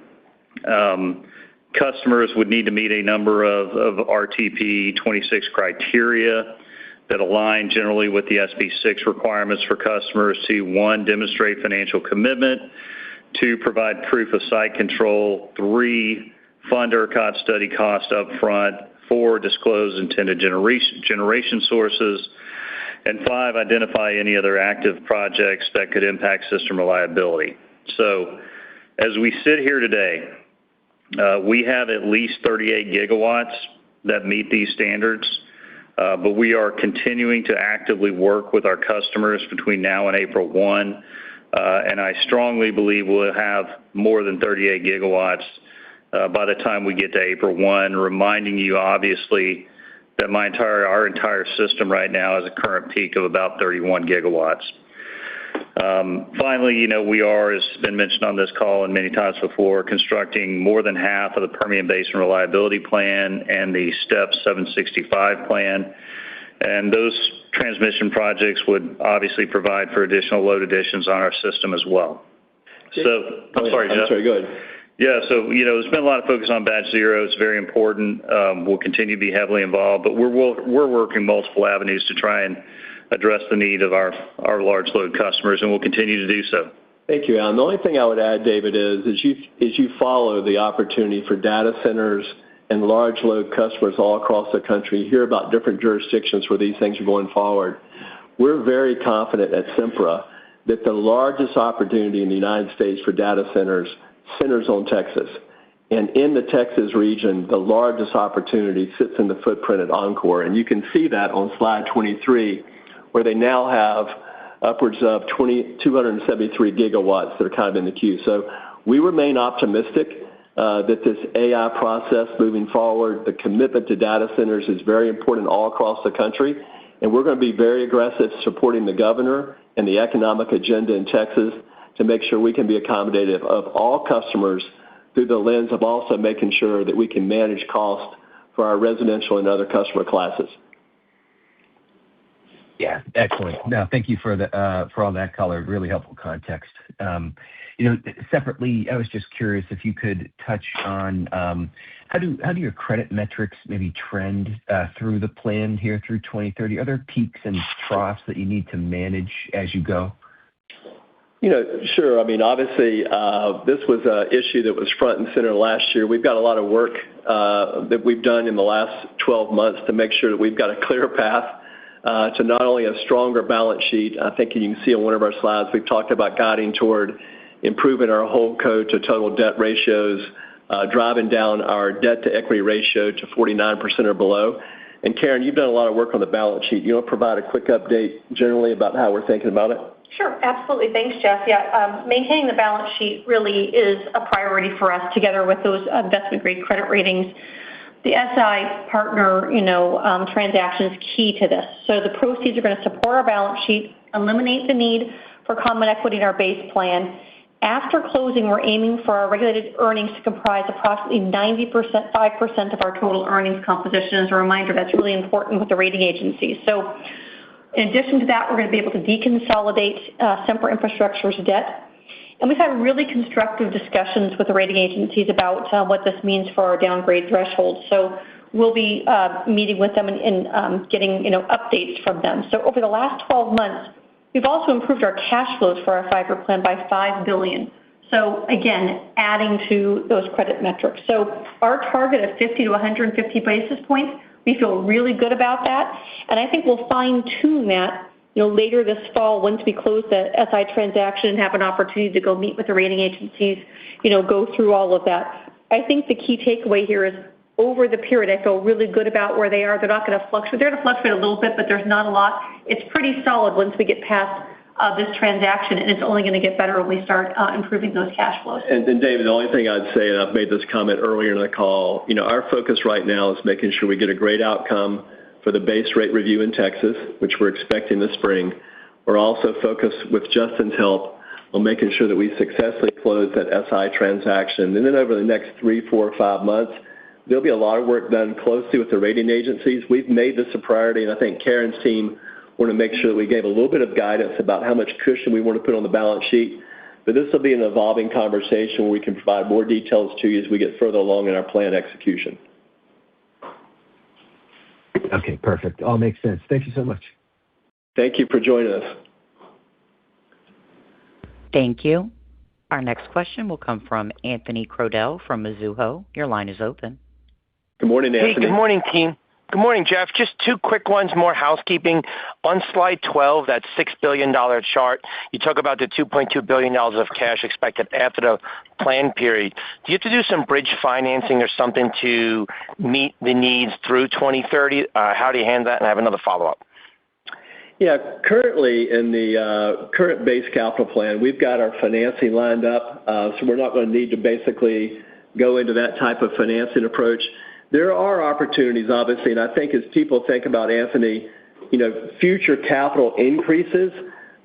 Customers would need to meet a number of RTP 26 criteria that align generally with the SB 6 requirements for customers to, 1, demonstrate financial commitment, 2, provide proof of site control, 3, fund ERCOT study cost up front, 4, disclose intended generation sources, and 5, identify any other active projects that could impact system reliability. So as we sit here today, we have at least 38 gigawatts that meet these standards. but we are continuing to actively work with our customers between now and April 1, and I strongly believe we'll have more than 38 gigawatts by the time we get to April 1, reminding you, obviously, that our entire system right now has a current peak of about 31 gigawatts. Finally, we are, as has been mentioned on this call and many times before, constructing more than half of the Permian Basin Reliability Plan and the STEP 765 plan. And those transmission projects would obviously provide for additional load additions on our system as well. I'm sorry, Jeff. I'm sorry, go ahead. Yeah, so, there's been a lot of focus on Batch Zero. It's very important. We'll continue to be heavily involved, but we're working multiple avenues to try and address the need of our large load customers, and we'll continue to do so. Thank you, Alan. The only thing I would add, David, is you follow the opportunity for data centers and large load customers all across the country, you hear about different jurisdictions where these things are going forward. We're very confident at Sempra that the largest opportunity in the United States for data centers centers on Texas. And in the Texas region, the largest opportunity sits in the footprint at Oncor. And you can see that on slide 23, where they now have upwards of 273 gigawatts that are kind of in the queue. So we remain optimistic that this AI process moving forward, the commitment to data centers is very important all across the country. And we're going to be very aggressive supporting the governor and the economic agenda in Texas to make sure we can be accommodative of all customers through the lens of also making sure that we can manage cost for our residential and other customer classes. Yeah, excellent. No, thank you for all that color. Really helpful context. Separately, I was just curious if you could touch on how do your credit metrics maybe trend through the plan here through 2030? Are there peaks and troughs that you need to manage as you go? Sure. I mean, obviously, this was an issue that was front and center last year. We've got a lot of work that we've done in the last 12 months to make sure that we've got a clear path to not only a stronger balance sheet. I think you can see on one of our slides, we've talked about guiding toward improving our whole code to total debt ratios, driving down our debt to equity ratio to 49% or below. And Karen, you've done a lot of work on the balance sheet. You want to provide a quick update generally about how we're thinking about it? Sure, absolutely. Thanks, Jeff. Yeah, maintaining the balance sheet really is a priority for us together with those investment-grade credit ratings. The SI partner, transaction is key to this. So the proceeds are going to support our balance sheet, eliminate the need for common equity in our base plan. After closing, we're aiming for our regulated earnings to comprise approximately 5% of our total earnings composition. As a reminder, that's really important with the rating agencies. So in addition to that, we're going to be able to deconsolidate Sempra Infrastructure's debt. And we've had really constructive discussions with the rating agencies about what this means for our downgrade threshold. So we'll be meeting with them and getting updates from them. So over the last 12 months, we've also improved our cash flows for our 5-year plan by $5 billion. So again, adding to those credit metrics. So our target of 50 to 150 basis points, we feel really good about that. And I think we'll fine-tune that later this fall once we close the SI transaction and have an opportunity to go meet with the rating agencies, go through all of that. I think the key takeaway here is over the period, I feel really good about where they are. They're not going to fluctuate. They're going to fluctuate a little bit, but there's not a lot. It's pretty solid once we get past this transaction, and it's only going to get better when we start improving those cash flows. And David, the only thing I'd say, and I've made this comment earlier in the call, our focus right now is making sure we get a great outcome for the base rate review in Texas, which we're expecting this spring. We're also focused, with Justin's help, on making sure that we successfully close that SI transaction. And then over the next 3, 4, 5 months, there'll be a lot of work done closely with the rating agencies. We've made this a priority, and I think Karen's team want to make sure that we gave a little bit of guidance about how much cushion we want to put on the balance sheet. But this will be an evolving conversation where we can provide more details to you as we get further along in our plan execution. Okay, perfect. All makes sense. Thank you so much. Thank you for joining us. Thank you. Our next question will come from Anthony Crowdell from Mizuho. Your line is open. Good morning, Anthony. Hey, good morning, team. Good morning, Jeff. Just two quick ones, more housekeeping. On slide 12, that $6 billion chart, you talk about the $2.2 billion of cash expected after the plan period. Do you have to do some bridge financing or something to meet the needs through 2030? How do you handle that? And I have another follow-up. Yeah, currently in the current base capital plan, we've got our financing lined up, so we're not going to need to basically go into that type of financing approach. There are opportunities, obviously, and I think as people think about, Anthony, future capital increases,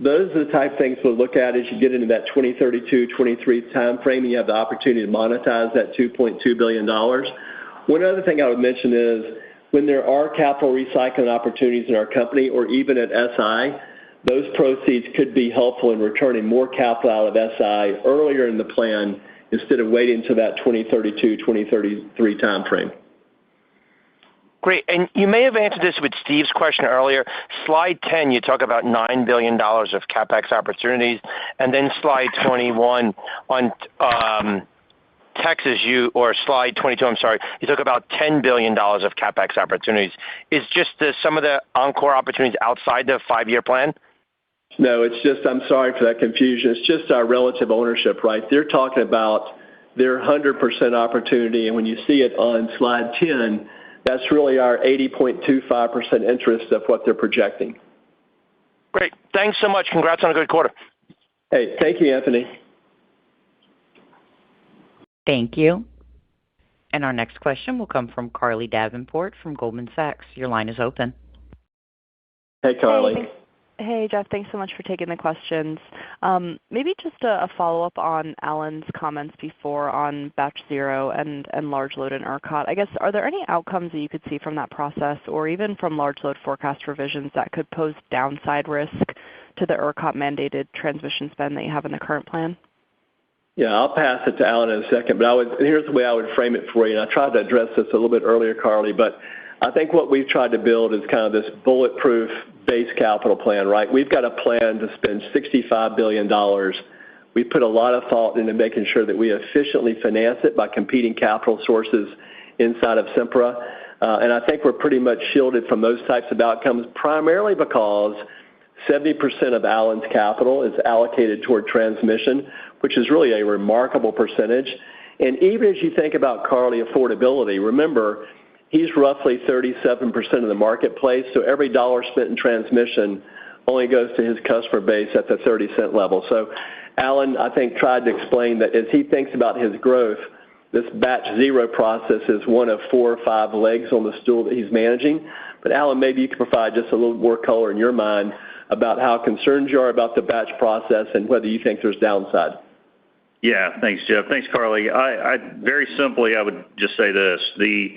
those are the type of things we'll look at as you get into that 2032, 23 time frame, and you have the opportunity to monetize that $2.2 billion. One other thing I would mention is when there are capital recycling opportunities in our company or even at SI, those proceeds could be helpful in returning more capital out of SI earlier in the plan instead of waiting until that 2032, 2033 time frame. Great. And you may have answered this with Steve's question earlier. Slide 10, you talk about $9 billion of CapEx opportunities. And then slide 21 on Texas, or slide 22, I'm sorry, you talk about $10 billion of CapEx opportunities. Is just some of the encore opportunities outside the 5-year plan? No, it's just, I'm sorry for that confusion. It's just our relative ownership, right? They're talking about their 100% opportunity. And when you see it on slide 10, that's really our 80.25% interest of what they're projecting. Great. Thanks so much. Congrats on a good quarter. Hey, thank you, Anthony. Thank you. And our next question will come from Carly Davenport from Goldman Sachs. Your line is open. Hey, Carly. Hey, Jeff. Thanks so much for taking the questions. Maybe just a follow-up on Alan's comments before on Batch Zero and large load and ERCOT. I guess, are there any outcomes that you could see from that process or even from large load forecast revisions that could pose downside risk to the ERCOT mandated transmission spend that you have in the current plan? Yeah, I'll pass it to Alan in a second, but here's the way I would frame it for you. And I tried to address this a little bit earlier, Carly, but I think what we've tried to build is kind of this bulletproof base capital plan, right? We've got a plan to spend $65 billion. We put a lot of thought into making sure that we efficiently finance it by competing capital sources inside of Sempra. And I think we're pretty much shielded from those types of outcomes, primarily because 70% of Alan's capital is allocated toward transmission, which is really a remarkable percentage. And even as you think about, Carly, affordability, remember, he's roughly 37% of the marketplace, so every dollar spent in transmission only goes to his customer base at the 30-cent level. So Alan, I think, tried to explain that as he thinks about his growth, this Batch Zero process is one of 4 or 5 legs on the stool that he's managing. But Alan, maybe you could provide just a little more color in your mind about how concerned you are about the batch process and whether you think there's downside. Yeah, thanks, Jeff. Thanks, Carly. I very simply, I would just say this. The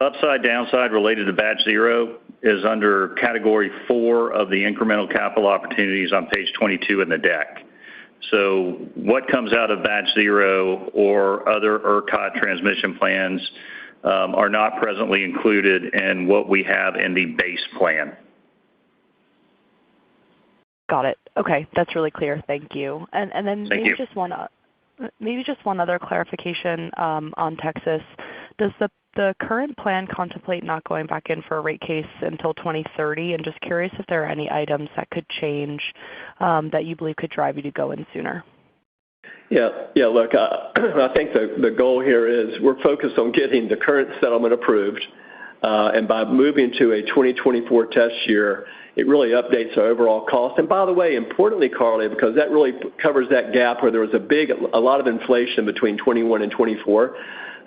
upside downside related to Batch Zero is under Category 4 of the incremental capital opportunities on page 22 in the deck. So what comes out of Batch Zero or other ERCOT transmission plans are not presently included in what we have in the base plan. Got it. Okay, that's really clear. Thank you. And then Thank maybe you. just one other clarification on Texas. Does the current plan contemplate not going back in for a rate case until 2030? And just curious if there are any items that could change that you believe could drive you to go in sooner. Yeah. Look, I think the goal here is we're focused on getting the current settlement approved, and by moving to a 2024 test year, it really updates our overall cost. And by the way, importantly, Carly, because that really covers that gap where there was a lot of inflation between 21 and 24.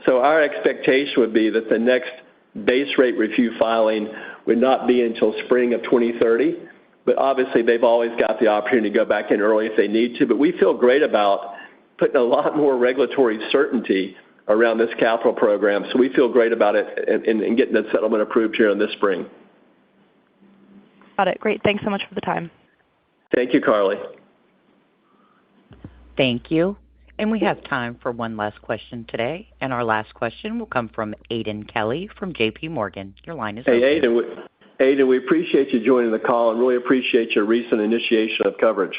So our expectation would be that the next base rate review filing would not be until spring of 2030. But obviously, they've always got the opportunity to go back in early if they need to. But we feel great about putting a lot more regulatory certainty around this capital program. So we feel great about it and getting that settlement approved here in this spring. Got it. Great. Thanks so much for the time. Thank you, Carly. Thank you. And we have time for one last question today. And our last question will come from Aidan Kelly from J.P. Morgan. Your line is open. Hey, Aidan, we appreciate you joining the call and really appreciate your recent initiation of coverage.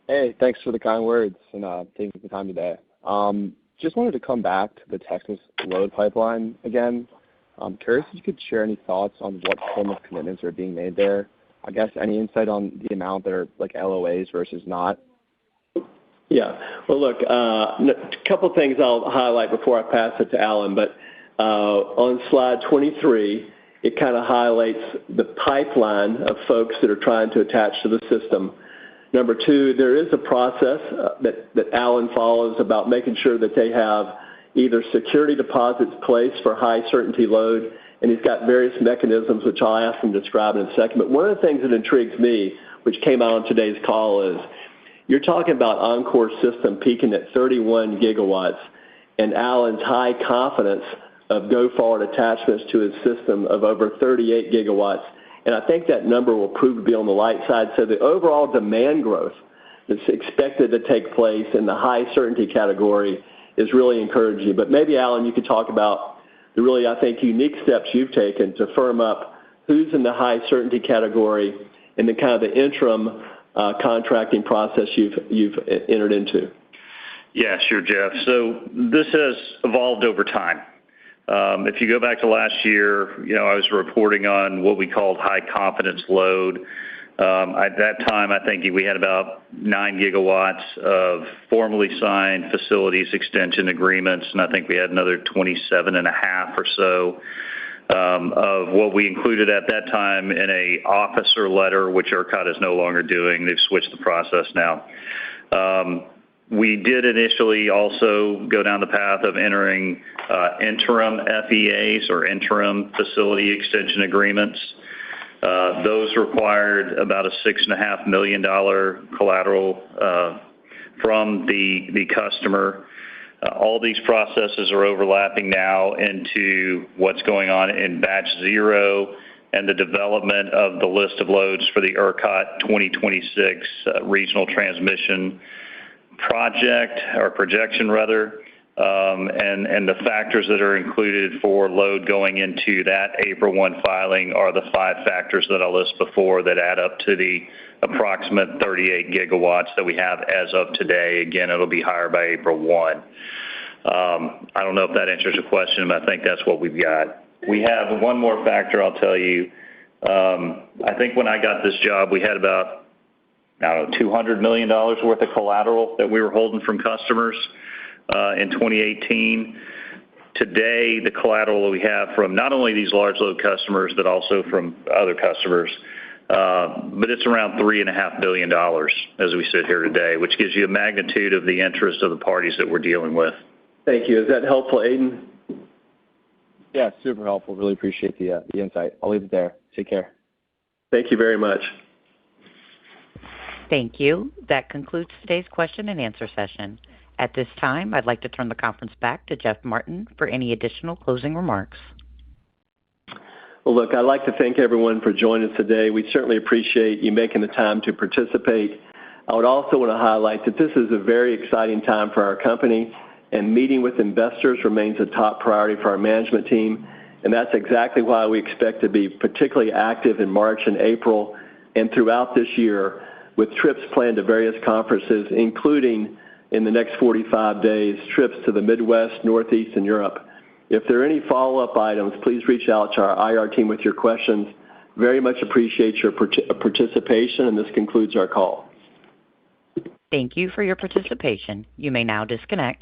Hey, thanks for the kind words and taking the time today. Just wanted to come back to the Texas load pipeline again. I'm curious if you could share any thoughts on what form of commitments are being made there. I guess any insight on the amount that are like LOAs versus not? Yeah. Well, look, a couple things I'll highlight before I pass it to Alan, but on slide 23, it kind of highlights the pipeline of folks that are trying to attach to the system. Number two, there is a process that Alan follows about making sure that they have either security deposits placed for high certainty load, and he's got various mechanisms, which I'll ask him to describe in a second. But one of the things that intrigues me, which came out on today's call, is you're talking about Oncor's system peaking at 31 gigawatts, and Alan's high confidence of go-forward attachments to his system of over 38 gigawatts. And I think that number will prove to be on the light side. So the overall demand growth that's expected to take place in the high certainty category is really encouraging. But maybe, Alan, you could talk about the really, I think, unique steps you've taken to firm up who's in the high certainty category and the kind of the interim contracting process you've entered into. Yeah, sure, Jeff. So this has evolved over time. If you go back to last year, I was reporting on what we called high confidence load. At that time, I think we had about 9 gigawatts of formally signed facilities extension agreements, and I think we had another 27 and a half or so of what we included at that time in a officer letter, which ERCOT is no longer doing. They've switched the process now. We did initially also go down the path of entering interim FEAs or interim facility extension agreements. Those required about a $6.5 million collateral from the customer. All these processes are overlapping now into what's going on in batch 0 and the development of the list of loads for the ERCOT 2026 regional transmission project, or projection rather, and the factors that are included for load going into that April 1 filing are the 5 factors that I listed before that add up to the approximate 38 gigawatts that we have as of today. Again, it'll be higher by April 1. I don't know if that answers your question, but I think that's what we've got. We have one more factor I'll tell you. I think when I got this job, we had about $200 million worth of collateral that we were holding from customers in 2018. Today, the collateral that we have from not only these large load customers, but also from other customers, but it's around $3.5 billion as we sit here today, which gives you a magnitude of the interest of the parties that we're dealing with. Thank you. Is that helpful, Aiden? Yeah, super helpful. Really appreciate the insight. I'll leave it there. Take care. Thank you very much. Thank you. That concludes today's question and answer session. At this time, I'd like to turn the conference back to Jeff Martin for any additional closing remarks. Well, look, I'd like to thank everyone for joining us today. We certainly appreciate you making the time to participate. I would also want to highlight that this is a very exciting time for our company, and meeting with investors remains a top priority for our management team, and that's exactly why we expect to be particularly active in March and April and throughout this year, with trips planned to various conferences, including in the next 45 days, trips to the Midwest, Northeast, and Europe. If there are any follow-up items, please reach out to our IR team with your questions. Very much appreciate your participation, and this concludes our call. Thank you for your participation. You may now disconnect.